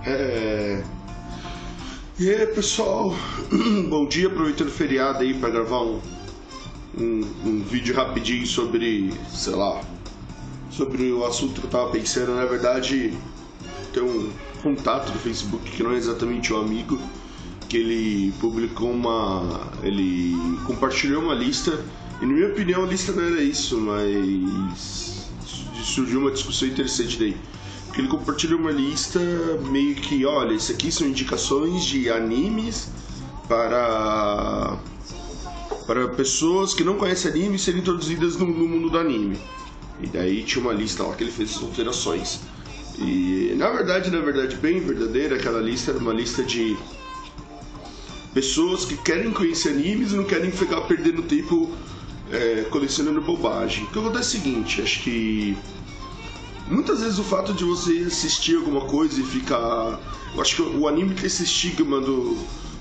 É... E aí, pessoal, bom dia, aproveitando o feriado aí para gravar um vídeo rapidinho sobre, sei lá, sobre o assunto que eu tava pensando. Na verdade, tem um contato do Facebook que não é exatamente um amigo, que ele publicou ele compartilhou uma lista, e na minha opinião a lista não era isso, mas surgiu uma discussão interessante daí. Ele compartilhou uma lista meio que, olha, isso aqui são indicações de animes para pessoas que não conhecem anime serem introduzidas no mundo do anime. E daí tinha uma lista lá que ele fez as alterações. E na verdade, bem verdadeira, aquela lista era uma lista de pessoas que querem conhecer animes e não querem ficar perdendo tempo colecionando bobagem. O que acontece é o seguinte, acho que muitas vezes o fato de você assistir alguma coisa e ficar... Eu acho que o anime tem esse estigma do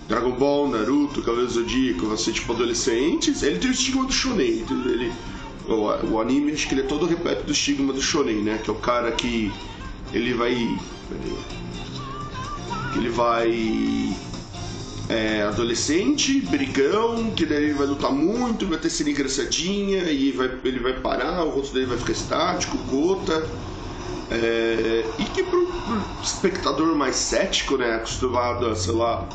Dragon Ball, Naruto, Cavaleiro Zodíaco, você tipo adolescentes, ele tem o estigma do shonen. O anime, acho que ele é todo repleto do estigma do shonen, né? Que é o cara que ele vai... adolescente, brigão, que daí ele vai lutar muito, vai ter cena engraçadinha e ele vai parar, o rosto dele vai ficar estático, gota. E que pro espectador mais cético, né, acostumado a, sei lá,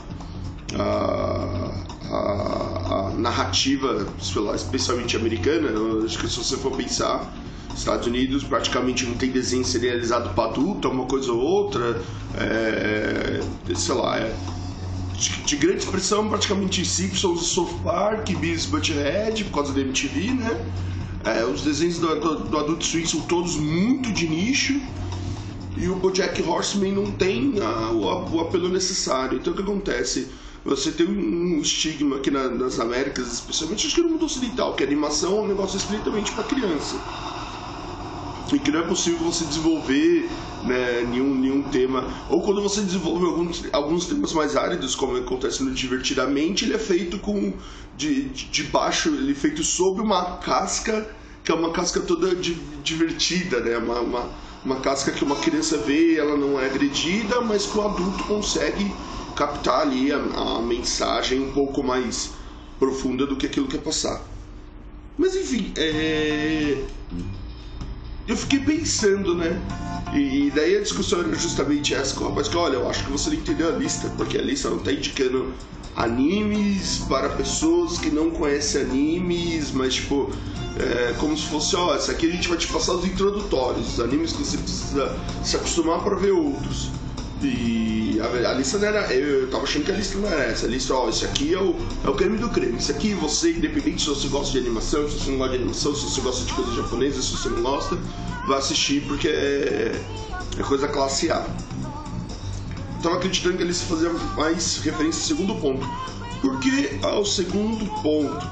a narrativa, sei lá, especialmente americana, acho que se você for pensar, Estados Unidos praticamente não tem desenho serializado para adulto, uma coisa ou outra, sei lá, de grande expressão, praticamente Simpsons, South Park, Beavis e Butthead, por causa da MTV, né? Os desenhos do Adult Swim são todos muito de nicho, e o BoJack Horseman não tem o apelo necessário. Então o que acontece? Você tem um estigma aqui nas Américas, especialmente acho que no mundo ocidental, que a animação é um negócio estritamente para criança. E que não é possível você desenvolver, né, nenhum tema. Ou quando você desenvolve alguns temas mais áridos, como acontece no Divertidamente, ele é feito de baixo, ele é feito sob uma casca, que é uma casca toda divertida, né? Uma casca que uma criança vê, ela não é agredida, mas que o adulto consegue captar ali a mensagem um pouco mais profunda do que aquilo que quer passar. Mas enfim, eu fiquei pensando, né? E daí a discussão era justamente essa com o rapaz, que olha, eu acho que você não entendeu a lista, porque a lista não está indicando animes para pessoas que não conhecem animes, mas tipo, como se fosse, ó, essa aqui a gente vai te passar os introdutórios, os animes que você precisa se acostumar para ver outros. E a lista não era, eu tava achando que a lista não era essa, a lista, ó, esse aqui é o creme do creme, isso aqui você, independente se você gosta de animação, se você não gosta de animação, se você gosta de coisa japonesa, se você não gosta, vai assistir porque é coisa classe A. Tava acreditando que a lista fazia mais referência ao segundo ponto. Por que ao segundo ponto?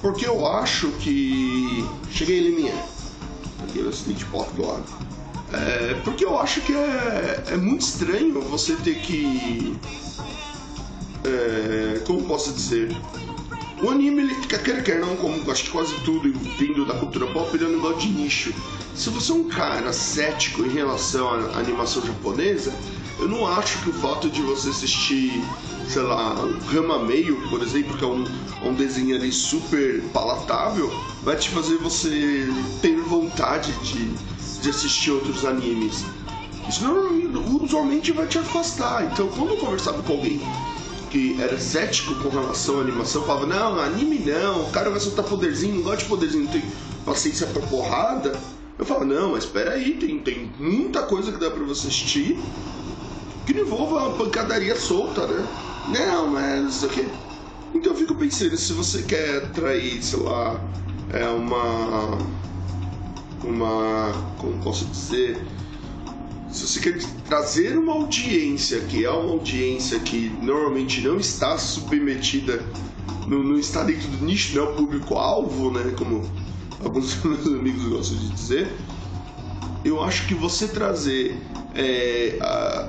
Porque eu acho que... Cheguei, Liminha. Aqui é o seguinte porta do lado. Porque eu acho que é muito estranho você ter que... como posso dizer? O anime, ele quer não, como acho que quase tudo vindo da cultura pop, ele é um negócio de nicho. Se você é um cara cético em relação à animação japonesa, eu não acho que o fato de você assistir, sei lá, Ranma Meio, por exemplo, que é um desenho ali super palatável, vai te fazer você ter vontade de assistir outros animes. Isso usualmente vai te afastar. Então, quando eu conversava com alguém que era cético com relação à animação, falava, não, anime não, o cara vai soltar poderzinho, não gosta de poderzinho, não tem paciência pra porrada. Eu falava, não, mas espera aí, tem muita coisa que dá pra você assistir que não envolva uma pancadaria solta, né? Não, mas não sei o que. Então eu fico pensando, se você quer atrair, sei lá, como posso dizer, se você quer trazer uma audiência que é uma audiência que normalmente não está submetida, não está dentro do nicho, não é o público-alvo, né, como alguns dos meus amigos gostam de dizer, eu acho que você trazer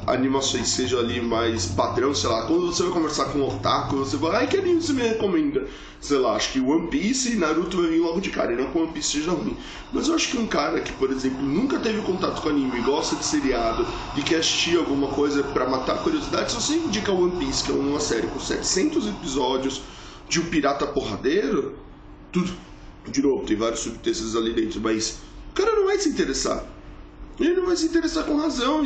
animações sejam ali mais padrão, sei lá, quando você vai conversar com um otaku, você fala, ai, que anime você me recomenda? Sei lá, acho que One Piece e Naruto vai vir logo de cara, e não que One Piece seja ruim. Mas eu acho que um cara que, por exemplo, nunca teve contato com anime, gosta de seriado e quer assistir alguma coisa pra matar a curiosidade, se você indica One Piece, que é uma série com 700 episódios de um pirata porradeiro, tudo, de novo, tem vários subtextos ali dentro, mas o cara não vai se interessar. Ele não vai se interessar com razão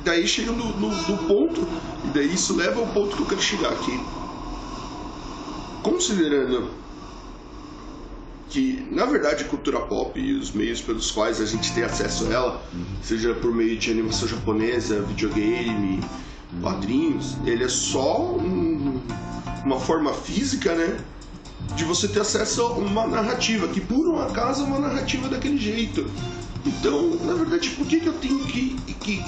daí chega no ponto, e daí isso leva ao ponto que eu quero chegar aqui. Considerando que, na verdade, a cultura pop e os meios pelos quais a gente tem acesso a ela, seja por meio de animação japonesa, videogame, quadrinhos, ele é só uma forma física, né, de você ter acesso a uma narrativa, que por um acaso é uma narrativa daquele jeito. Então, na verdade, por que eu tenho que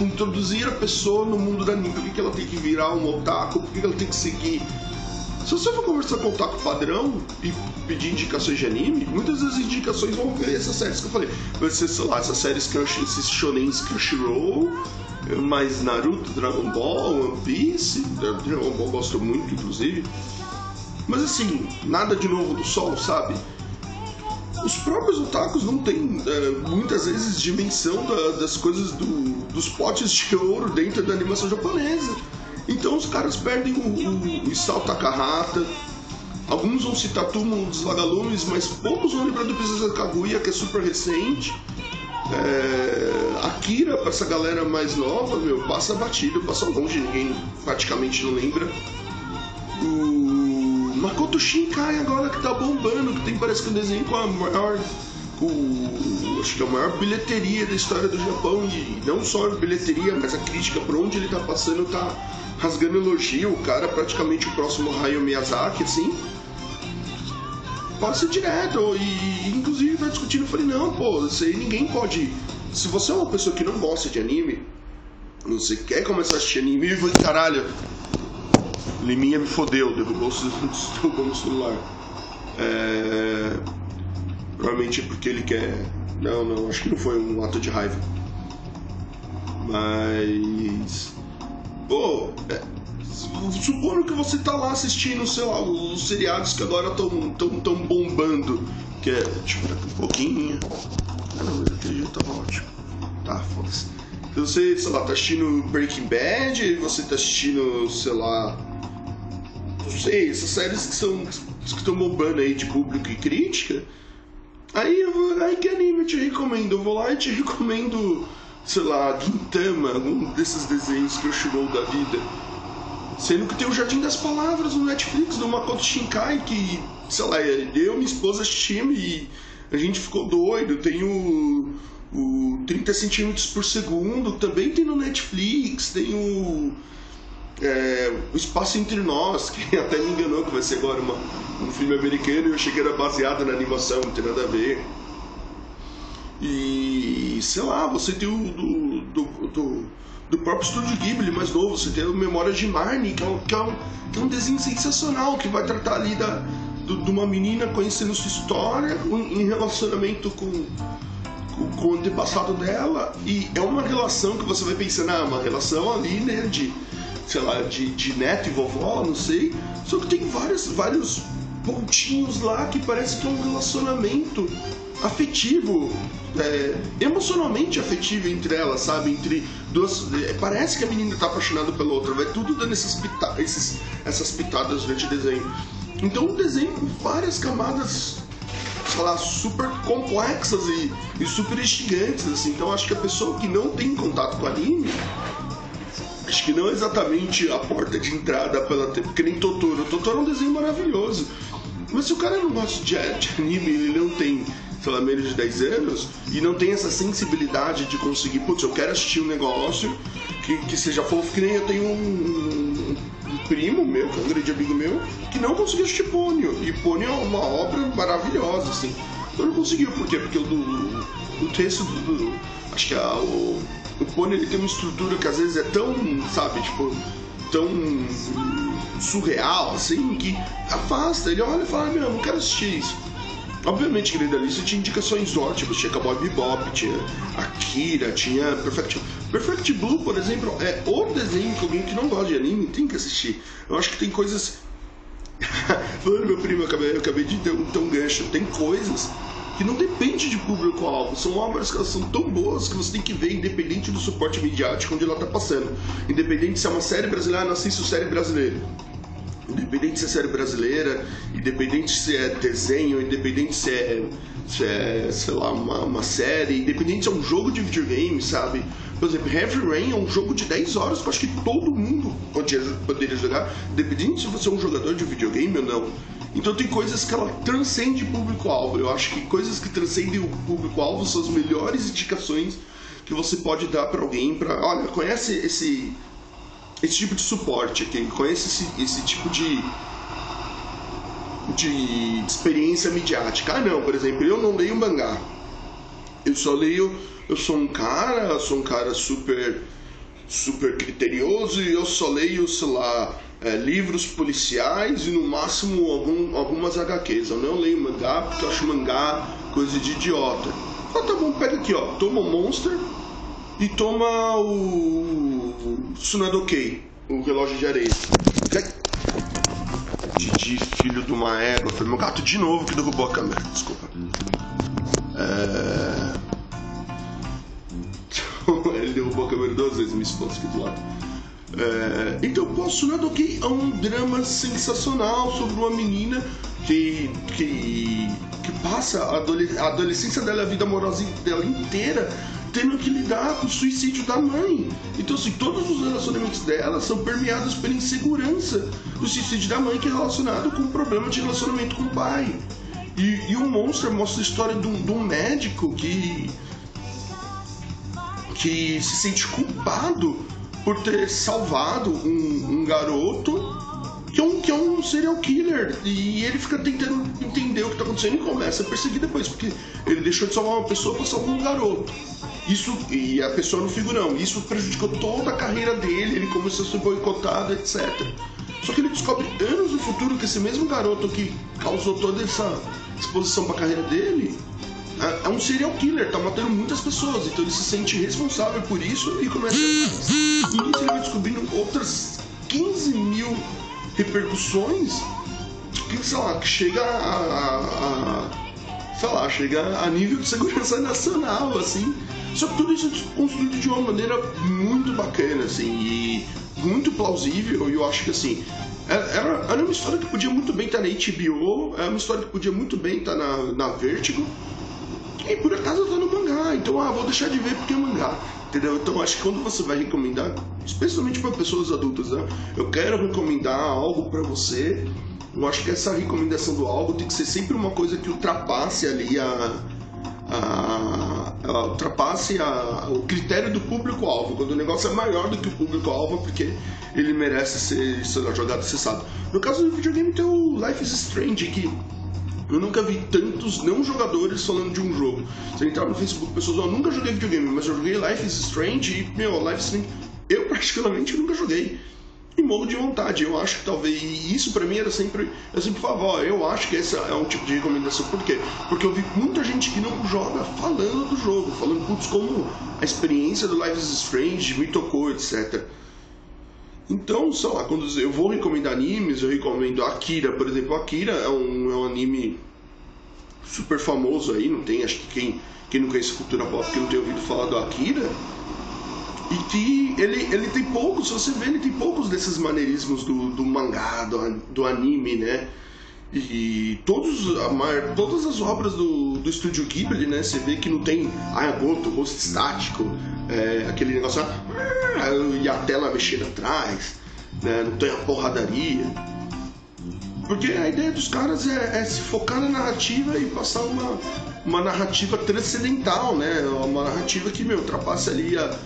introduzir a pessoa no mundo da anime? Por que ela tem que virar um otaku? Por que ela tem que seguir? Se você for conversar com o otaku padrão e pedir indicações de anime, muitas das indicações vão ver essas séries que eu falei. Vai ser, sei lá, essas séries esses shonens Crunchyroll, mais Naruto, Dragon Ball, One Piece. Dragon Ball eu gosto muito, inclusive. Mas assim, nada de novo do sol, sabe? Os próprios otakus não têm, muitas vezes, dimensão das coisas dos potes de ouro dentro da animação japonesa. Então os caras perdem o Isao Takahata, alguns vão citar Túmulo dos Vagalumes, mas poucos vão lembrar do Princesa Kaguya, que é super recente. Akira, pra essa galera mais nova, passa batido, passa longe, ninguém praticamente não lembra. O Makoto Shinkai agora que tá bombando, que tem, parece que um desenho com a maior, acho que a maior bilheteria da história do Japão, e não só a bilheteria, mas a crítica por onde ele tá passando tá rasgando elogio. O cara praticamente o próximo Hayao Miyazaki, assim, passa direto, e inclusive vai discutindo. Eu falei, não, pô, isso aí ninguém pode. Se você é uma pessoa que não gosta de anime, você quer começar a assistir anime, e vai, caralho, Liminha me fodeu, derrubou o celular. Provavelmente é porque ele quer. Não, acho que não foi um ato de raiva. Mas. Pô, supondo que você tá lá assistindo, sei lá, os seriados que agora tão bombando. Que é. Deixa eu ver aqui um pouquinho. Não, aquele jeito tava ótimo. Tá, foda-se. Então você, sei lá, tá assistindo Breaking Bad, você tá assistindo, sei lá. Não sei, essas séries que estão bombando aí de público e crítica. Aí que anime eu te recomendo? Eu vou lá e te recomendo, sei lá, Gintama, algum desses desenhos que eu churou da vida. Sendo que tem o Jardim das Palavras no Netflix, do Makoto Shinkai, que, sei lá, eu e minha esposa assistimos e a gente ficou doido. Tem o 30 centímetros por segundo, também tem no Netflix. Tem o Espaço Entre Nós, que até me enganou que vai ser agora um filme americano, e eu achei que era baseado na animação, não tem nada a ver. E sei lá, você tem o do próprio Estúdio Ghibli mais novo, você tem o Memórias de Marnie, que é um desenho sensacional, que vai tratar ali de uma menina conhecendo sua história em relacionamento com o antepassado dela, e é uma relação que você vai pensando, uma relação ali, né, sei lá, de neto e vovó, não sei, só que tem vários pontinhos lá que parece que é um relacionamento afetivo, emocionalmente afetivo entre elas, sabe, entre duas, parece que a menina tá apaixonada pela outra, vai tudo dando essas pitadas durante o desenho. Então um desenho com várias camadas, sei lá, super complexas e super instigantes, assim. Então acho que a pessoa que não tem contato com anime, acho que não é exatamente a porta de entrada porque nem Totoro. Totoro é um desenho maravilhoso. Mas se o cara não gosta de anime, ele não tem, sei lá, menos de 10 anos, e não tem essa sensibilidade de conseguir, putz, eu quero assistir um negócio que seja fofo, que nem eu tenho um primo meu, que é um grande amigo meu, que não conseguiu assistir Ponyo. E Ponyo é uma obra maravilhosa, assim. Eu não conseguiu, por quê? Porque o texto acho que o Ponyo, ele tem uma estrutura que às vezes é tão, sabe, tipo, tão surreal, assim, que afasta. Ele olha e fala, não quero assistir isso. Obviamente que dentro da lista tinha indicações ótimas, tinha Cowboy Bebop, tinha Akira, tinha Perfect Blue, por exemplo, é o desenho que alguém que não gosta de anime tem que assistir. Eu acho que tem coisas... Falando meu primo, eu acabei de ter um gancho. Tem coisas que não depende de público-alvo, são obras que elas são tão boas que você tem que ver independente do suporte midiático onde ela está passando. Independente se é uma série brasileira, não assista série brasileira. Independente se é série brasileira, independente se é desenho, independente se é sei lá, uma série, independente se é um jogo de videogame, sabe? Por exemplo, Heavy Rain é um jogo de 10 horas que eu acho que todo mundo poderia jogar, independente se você é um jogador de videogame ou não. Então tem coisas que ela transcende público-alvo. Eu acho que coisas que transcendem o público-alvo são as melhores indicações que você pode dar para alguém, olha, conhece esse tipo de suporte aqui, conhece esse tipo de experiência midiática. Ah não, por exemplo, eu não leio mangá, eu sou um cara super criterioso e eu só leio, sei lá, livros policiais e no máximo algumas HQs. Eu não leio mangá porque eu acho mangá coisa de idiota. Ah, tá bom, pega aqui, ó, toma o Monster e toma o Tsunadoke, o relógio de areia. Didi, filho de uma égua. Foi meu gato de novo que derrubou a câmera, desculpa. Ele derrubou a câmera 2 vezes, minha esposa aqui do lado. Então, o Tsunadoke é um drama sensacional sobre uma menina que passa a adolescência dela, a vida amorosa dela inteira tendo que lidar com o suicídio da mãe. Então, assim, todos os relacionamentos dela são permeados pela insegurança do suicídio da mãe, que é relacionado com o problema de relacionamento com o pai. E o Monster mostra a história de um médico que se sente culpado por ter salvado um garoto que é um serial killer, e ele fica tentando entender o que está acontecendo e começa a perseguir depois, porque ele deixou de salvar uma pessoa para salvar um garoto. E a pessoa no figurão. Isso prejudicou toda a carreira dele, ele começou a ser boicotado, etc. Só que ele descobre anos no futuro que esse mesmo garoto que causou toda essa exposição para a carreira dele é um serial killer, tá matando muitas pessoas, então ele se sente responsável por isso e começa a... E nisso ele vai descobrindo outras 15 mil repercussões que, sei lá, que chega a nível de segurança nacional, assim. Só que tudo isso é construído de uma maneira muito bacana, assim, e muito plausível, e eu acho que, assim, era uma história que podia muito bem estar na HBO, é uma história que podia muito bem estar na Vertigo, e por acaso tá no mangá, então, vou deixar de ver porque é mangá, entendeu? Então, acho que quando você vai recomendar, especialmente para pessoas adultas, né, eu quero recomendar algo para você, eu acho que essa recomendação do algo tem que ser sempre uma coisa que ultrapasse ali o critério do público-alvo. Quando o negócio é maior do que o público-alvo, porque ele merece ser jogado acessado. No caso do videogame tem o Life is Strange, que eu nunca vi tantos não jogadores falando de um jogo. Você entrar no Facebook, pessoas, eu nunca joguei videogame, mas eu joguei Life is Strange e, Life is Strange, eu particularmente nunca joguei. E morro de vontade. Eu acho que talvez isso pra mim eu sempre falava, eu acho que esse é um tipo de recomendação. Por quê? Porque eu vi muita gente que não joga falando do jogo, falando, putz, como a experiência do Life is Strange me tocou, etc. Então, sei lá, quando eu vou recomendar animes, eu recomendo Akira, por exemplo. Akira é um anime super famoso aí, não tem, acho que quem não conhece cultura pop, que não tem ouvido falar do Akira. E que ele tem poucos, se você ver, ele tem poucos desses maneirismos do mangá, do anime, né? E todas as obras do Estúdio Ghibli, né? Você vê que não tem rosto estático, aquele negócio e a tela mexendo atrás, né? Não tem a porradaria. Porque a ideia dos caras é se focar na narrativa e passar uma narrativa transcendental, né? Uma narrativa que, ultrapassa ali as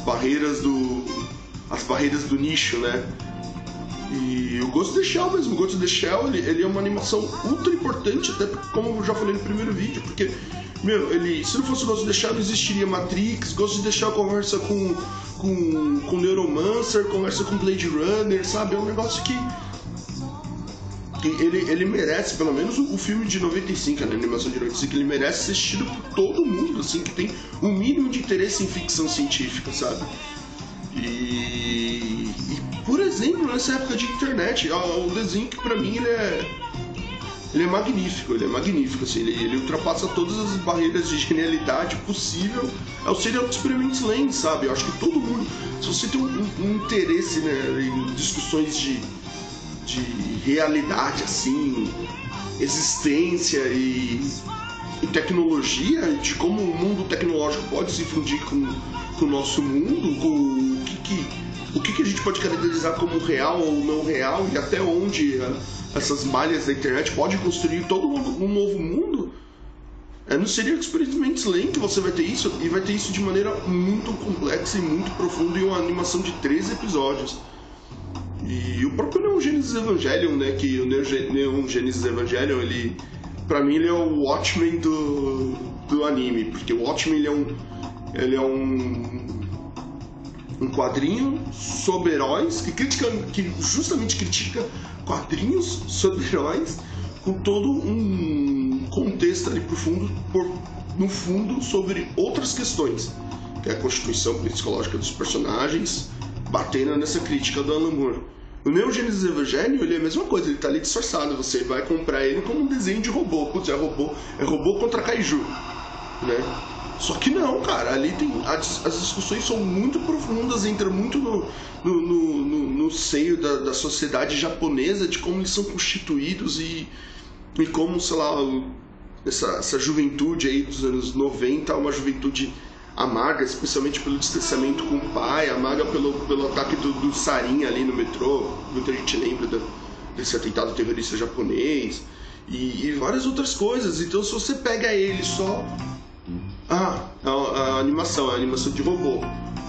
barreiras do nicho, né? E o Ghost in the Shell mesmo, o Ghost in the Shell ele é uma animação ultra importante, até como eu já falei no primeiro vídeo, porque, se não fosse o Ghost in the Shell não existiria Matrix. Ghost in the Shell conversa com Neuromancer, conversa com Blade Runner, sabe? É um negócio que ele merece, pelo menos o filme de 95, né, a animação de 95, ele merece ser assistido por todo mundo, assim, que tem um mínimo de interesse em ficção científica, sabe? E por exemplo, nessa época de internet, o desenho que pra mim ele é magnífico, assim, ele ultrapassa todas as barreiras de genialidade possível. É o Serial Experiments Lain, sabe? Eu acho que todo mundo, se você tem um interesse, né, em discussões de realidade, assim, existência e tecnologia, de como o mundo tecnológico pode se fundir com o nosso mundo, com o que a gente pode caracterizar como real ou não real, e até onde essas malhas da internet podem construir todo um novo mundo. Não seria Experiments Lain que você vai ter isso, e vai ter isso de maneira muito complexa e muito profunda em uma animação de 13 episódios. E o próprio Neon Genesis Evangelion, né, que o Neon Genesis Evangelion, ele, pra mim, ele é o Watchmen do anime, porque o Watchmen ele é um quadrinho sobre heróis que justamente critica quadrinhos sobre heróis com todo um contexto ali no fundo sobre outras questões, que é a constituição psicológica dos personagens, batendo nessa crítica do Alan Moore. O Neon Genesis Evangelion, ele é a mesma coisa, ele tá ali disfarçado, você vai comprar ele como um desenho de robô. Putz, é robô contra kaiju, né? Só que não, cara, ali tem as discussões são muito profundas, entram muito no seio da sociedade japonesa, de como eles são constituídos e como, sei lá, essa juventude aí dos anos 90 é uma juventude amarga, especialmente pelo distanciamento com o pai, amarga pelo ataque do sarin ali no metrô. Muita gente lembra desse atentado terrorista japonês e várias outras coisas. Então, se você pega ele só a animação de robô,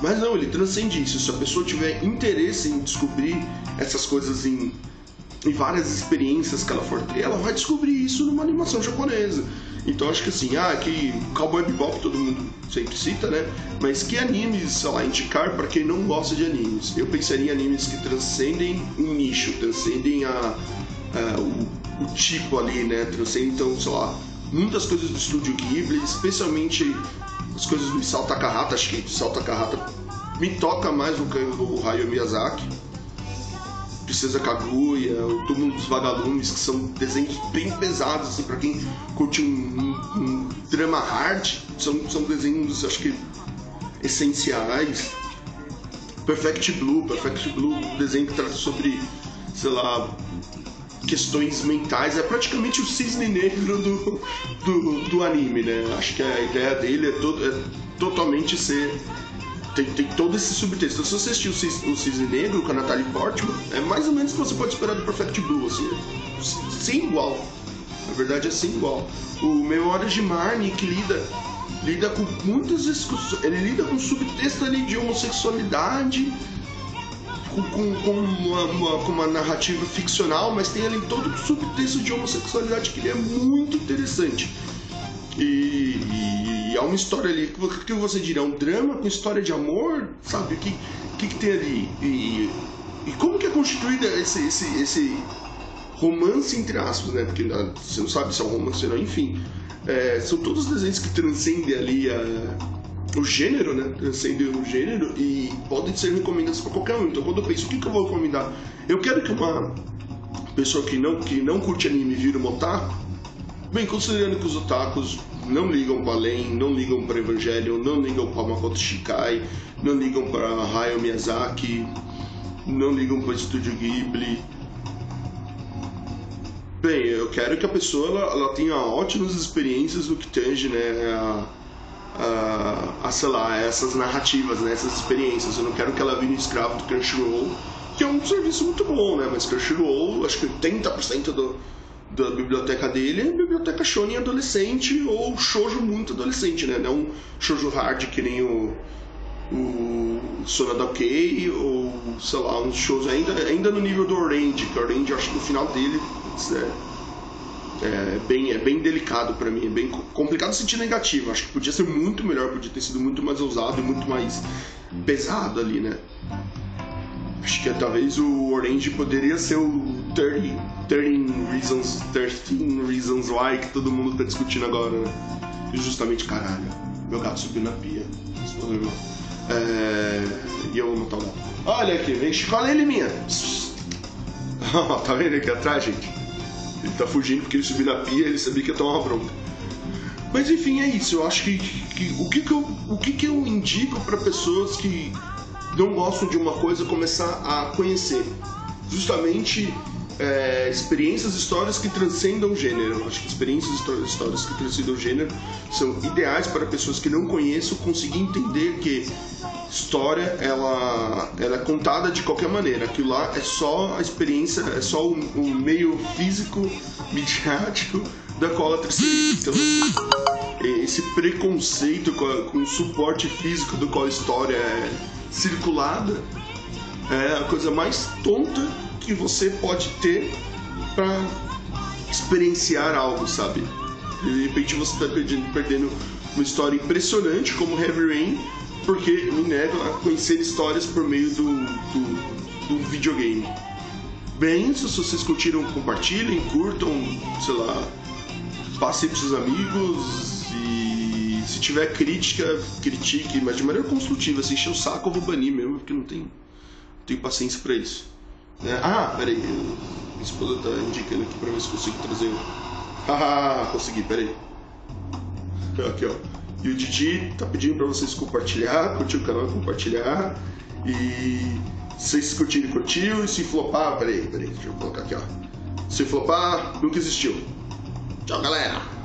mas não, ele transcende isso. Se a pessoa tiver interesse em descobrir essas coisas em várias experiências que ela for ter, ela vai descobrir isso numa animação japonesa. Então acho que assim, que Cowboy Bebop todo mundo sempre cita, né? Mas que animes, sei lá, indicar para quem não gosta de animes? Eu pensaria em animes que transcendem um nicho, transcendem o tipo ali, né? Transcendem, então, sei lá, muitas coisas do estúdio Ghibli, especialmente as coisas do Isao Takahata. Acho que o Isao Takahata me toca mais do que o Hayao Miyazaki. Princesa Kaguya, o Túmulo dos Vagalumes, que são desenhos bem pesados, assim, pra quem curte um drama hard, são desenhos, acho que, essenciais. Perfect Blue, desenho que trata sobre, sei lá, questões mentais, é praticamente o cisne negro do anime, né? Acho que a ideia dele é totalmente ser... Tem todo esse subtexto. Se você assistir o Cisne Negro com a Natalie Portman, é mais ou menos o que você pode esperar do Perfect Blue, assim, sem igual. Na verdade é sem igual. O Memórias de Marnie, que lida com muitas discussões, ele lida com um subtexto ali de homossexualidade, com uma narrativa ficcional, mas tem ali todo um subtexto de homossexualidade que ele é muito interessante. E há uma história ali, o que você diria? Um drama com história de amor, sabe? O que tem ali? E como que é constituído esse romance, entre aspas, né? Porque você não sabe se é um romance ou não, enfim. São todos desenhos que transcendem ali o gênero, né? Transcendem o gênero e podem ser recomendados para qualquer um. Então, quando eu penso, o que eu vou recomendar? Eu quero que uma pessoa que não curte anime vira um otaku. Bem, considerando que os otakus não ligam para Lain, não ligam para Evangelion, não ligam para Makoto Shinkai, não ligam para Hayao Miyazaki, não ligam para o Estúdio Ghibli. Bem, eu quero que a pessoa ela tenha ótimas experiências no que tange, né, sei lá, essas narrativas, né, essas experiências. Eu não quero que ela vire escravo do Crunchyroll, que é um serviço muito bom, né, mas Crunchyroll, acho que 80% da biblioteca dele é biblioteca shonen adolescente ou shoujo muito adolescente, né? Não shoujo hard que nem o Sonada Kei ou, sei lá, uns shows ainda no nível do Orange, que o Orange, acho que no final dele é bem delicado pra mim, é bem complicado no sentido negativo. Acho que podia ser muito melhor, podia ter sido muito mais ousado e muito mais pesado ali, né? Acho que talvez o Orange poderia ser o 13 Reasons Why que todo mundo tá discutindo agora, né? E justamente, caralho, meu gato subiu na pia. E eu vou matar o gato. Olha aqui, vem, escola ele minha. Tá vendo aqui atrás, gente? Ele tá fugindo porque ele subiu na pia, ele sabia que ia tomar uma bronca. Mas enfim, é isso. Eu acho que o que eu indico para pessoas que não gostam de uma coisa começar a conhecer? Justamente experiências, histórias que transcendam o gênero. Eu acho que experiências, histórias que transcendam o gênero são ideais para pessoas que não conheçam conseguir entender que história ela é contada de qualquer maneira. Aquilo lá é só a experiência, é só o meio físico, midiático da qual ela transcende. Então, esse preconceito com o suporte físico do qual a história é circulada é a coisa mais tonta que você pode ter para experienciar algo, sabe? De repente você está perdendo uma história impressionante como Heavy Rain porque me nego a conhecer histórias por meio do videogame. Bem, se vocês curtiram, compartilhem, curtam, sei lá, passem para seus amigos e se tiver crítica, critique, mas de maneira construtiva. Se encher o saco eu vou banir mesmo, porque não tenho paciência para isso. Peraí, minha esposa tá indicando aqui pra ver se consigo trazer. Consegui, peraí. Aqui, ó. E o Didi tá pedindo pra vocês compartilhar, curtir o canal e compartilhar. E se vocês curtirem, curtiu. E se flopar, peraí, deixa eu colocar aqui, ó. Se flopar, nunca existiu. Tchau, galera!